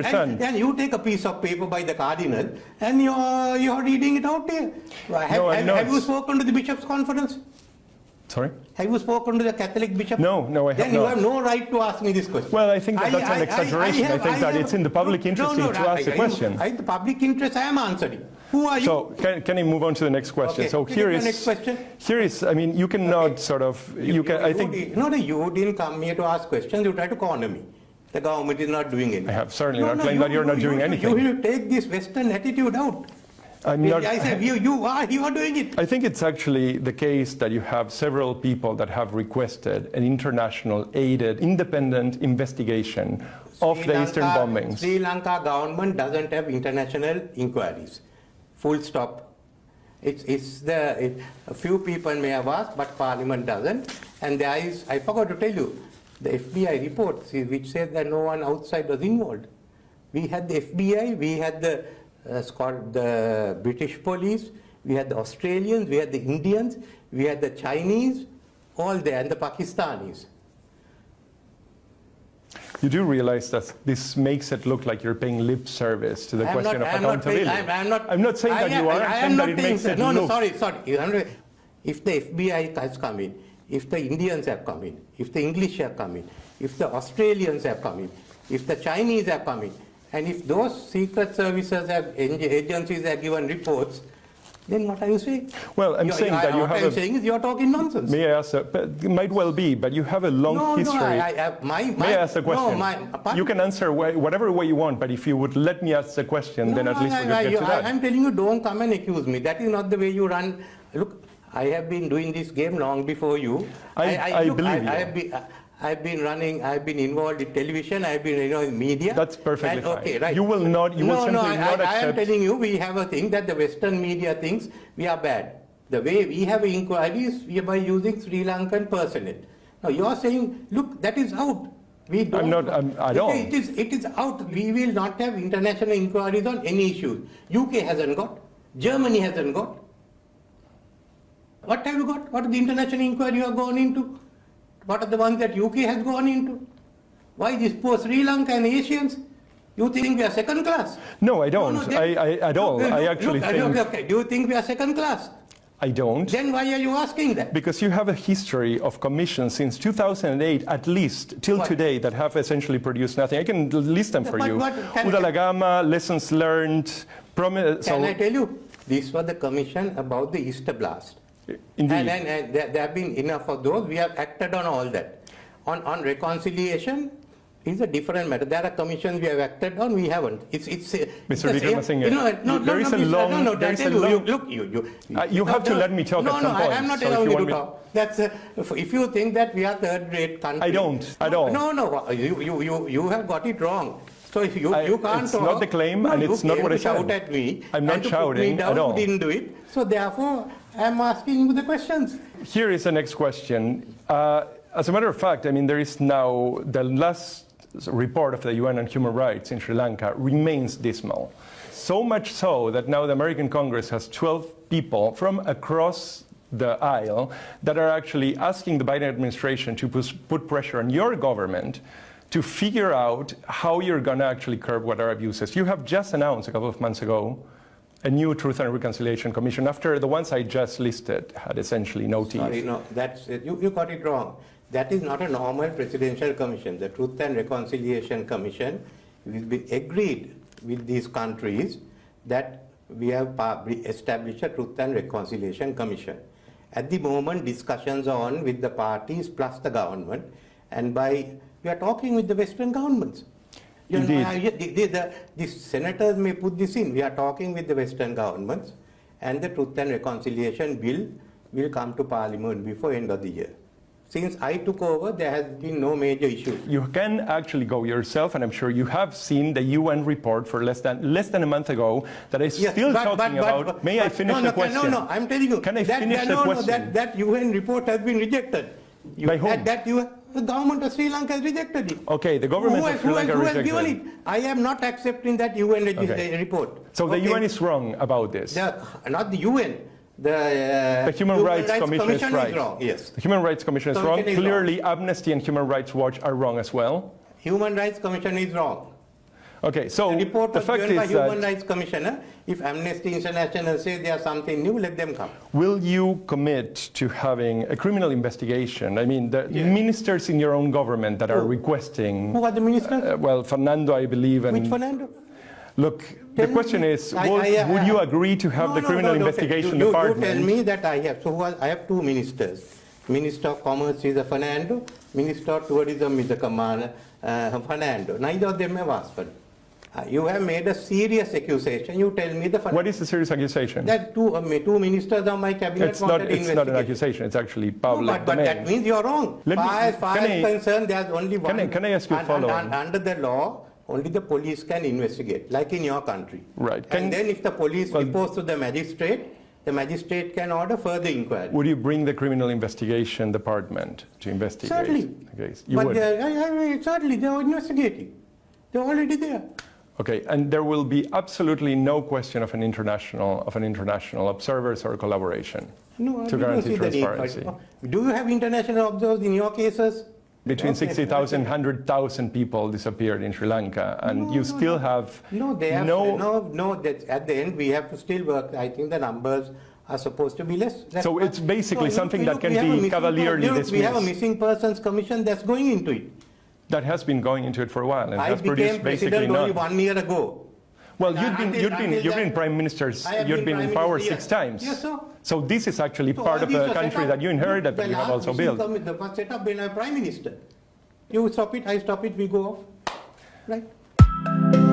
understand. And you take a piece of paper by the cardinal and you're reading it out there. Have you spoken to the Bishops' Conference? Sorry? Have you spoken to the Catholic Bishops? No, I have not. Then you have no right to ask me this question. Well, I think that's an exaggeration. I think that it's in the public interest to ask the question. The public interest, I am answering. Who are you? So can I move on to the next question? Okay. So here is, next question. I mean, you cannot sort of, you didn't come here to ask questions, you try to corner me. The government is not doing anything. I have certainly not claimed that you're not doing anything. You take this Western attitude out. I'm not, I said, you are doing it. I think it's actually the case that you have several people that have requested an international aided independent investigation of the Eastern bombings. Sri Lanka government doesn't have international inquiries. Full stop. A few people may have asked, but Parliament doesn't. And there is, I forgot to tell you, the FBI report which says that no one outside was involved. We had the FBI, we had the British police, we had the Australians, we had the Indians, we had the Chinese, all there, and the Pakistanis. You do realize that this makes it look like you're paying lip service to the question of accountability. I'm not saying that you are. I'm saying that it makes it look. No, sorry. If the FBI has come in, if the Indians have come in, if the English have come in, if the Australians have come in, if the Chinese have come in, and if those secret services agencies have given reports, then what are you saying? Well, I'm saying that you have. What I'm saying is you're talking nonsense. May I ask? It might well be, but you have a long history. May I ask a question? You can answer whatever way you want, but if you would let me ask the question, then at least we will get to that. I'm telling you, don't come and accuse me. That is not the way you run. Look, I have been doing this game long before you. I believe you. I've been involved in television, I've been in media. That's perfectly fine. Okay, right. You will not, you will simply not accept. I am telling you, we have a thing that the Western media thinks we are bad. The way we have inquiries, we are by using Sri Lankan personnel. Now you are saying, look, that is out. We don't. I don't. It is out. We will not have international inquiries on any issues. UK hasn't got. Germany hasn't got. What have you got? What are the international inquiry you have gone into? What are the ones that UK has gone into? Why this poor Sri Lanka and Asians? You think we are second class? No, I don't. At all. I actually think. Okay. Do you think we are second class? I don't. Then why are you asking that? Because you have a history of commissions since 2008, at least, till today, that have essentially produced nothing. I can list them for you. Udalagama, lessons learned, promise. Can I tell you? This was the commission about the Easter blast. Indeed. And there have been enough of those. We have acted on all that. On reconciliation is a different matter. There are commissions we have acted on, we haven't. Mr. Vikramasinghe, there is a long. Look, you have to let me talk at some point. I am not allowing you to talk. That's if you think that we are third-rate country. I don't at all. No, you have got it wrong. So if you can't talk. It's not the claim, and it's not what I said. Shout at me. I'm not shouting at all. You didn't do it. So therefore, I am asking you the questions. Here is the next question. As a matter of fact, I mean, there is now the last report of the UN on human rights in Sri Lanka remains dismal. So much so that now the American Congress has 12 people from across the aisle that are actually asking the Biden administration to put pressure on your government to figure out how you're going to actually curb what are abuses. You have just announced a couple of months ago a new Truth and Reconciliation Commission after the ones I just listed had essentially no teeth. Sorry, no, you got it wrong. That is not a normal presidential commission. The Truth and Reconciliation Commission will be agreed with these countries that we have established a Truth and Reconciliation Commission. At the moment, discussions are on with the parties plus the government, and we are talking with the Western governments. The senators may put this in. We are talking with the Western governments, and the Truth and Reconciliation bill will come to Parliament before end of the year. Since I took over, there has been no major issue. You can actually go yourself, and I'm sure you have seen the UN report for less than a month ago that is still talking about. May I finish the question? No, I'm telling you. Can I finish the question? That UN report has been rejected. By whom? The government of Sri Lanka has rejected it. Okay, the government of Sri Lanka rejected it. Who has given it? I am not accepting that UN report. So the UN is wrong about this? Not the UN. The Human Rights Commission is right. Is wrong, yes. The Human Rights Commission is wrong. Clearly, Amnesty and Human Rights Watch are wrong as well. Human Rights Commission is wrong. Okay, so The report the was fact given by is Human that Rights Commissioner. If Amnesty International says there's something new, let them come. will you commit to having a criminal investigation? I mean, the ministers in your own government that are requesting, Who are the ministers? well, Fernando, I believe, and Which Fernando? look, the question is, would you agree to have No, the no, criminal no, don't investigation you department? tell me that I have. So I have two ministers. Minister of Commerce is a Fernando. Minister of Tourism is a Fernando. Neither of them have asked for it. You have made a serious accusation. You tell me the Fernando. What is the serious accusation? That two ministers of my cabinet It's wanted to not an investigate. accusation, it's actually No, public but that domain. means you're wrong. Let me- As far can as I- concerned, there's only one. can I ask you and- following? Under the law, only the police can investigate, like in your country. Right. And then if the police reports to the magistrate can order further inquiry. Would you bring the criminal investigation department to investigate? Certainly. Okay, you But would. certainly they are investigating. They're already there. Okay, and there will be absolutely no question of an international observers or collaboration No, to we don't guarantee see the need for transparency. it. Do you have international observers in your cases? Between Okay, 60,000 and 100,000 people disappeared in Sri Lanka, and you still have No, they have that at the end we have to still work. I think the numbers are supposed to be less. That's So why- it's basically something that look, can we have a be missing cavalierly person- We have a dismissed. missing persons commission that's going into it. that has been going into it for a while and I has became produced basically president only none. 1 year ago. Well, Until you've been that- prime ministers, I have you've been in prime power minister, 6 times. Yes, sir. So this is actually So part all of these a are country set up. that you inherited, The that you have last also missing built. The first set up when I'm prime minister. You stop it, I stop it, we go off. Right?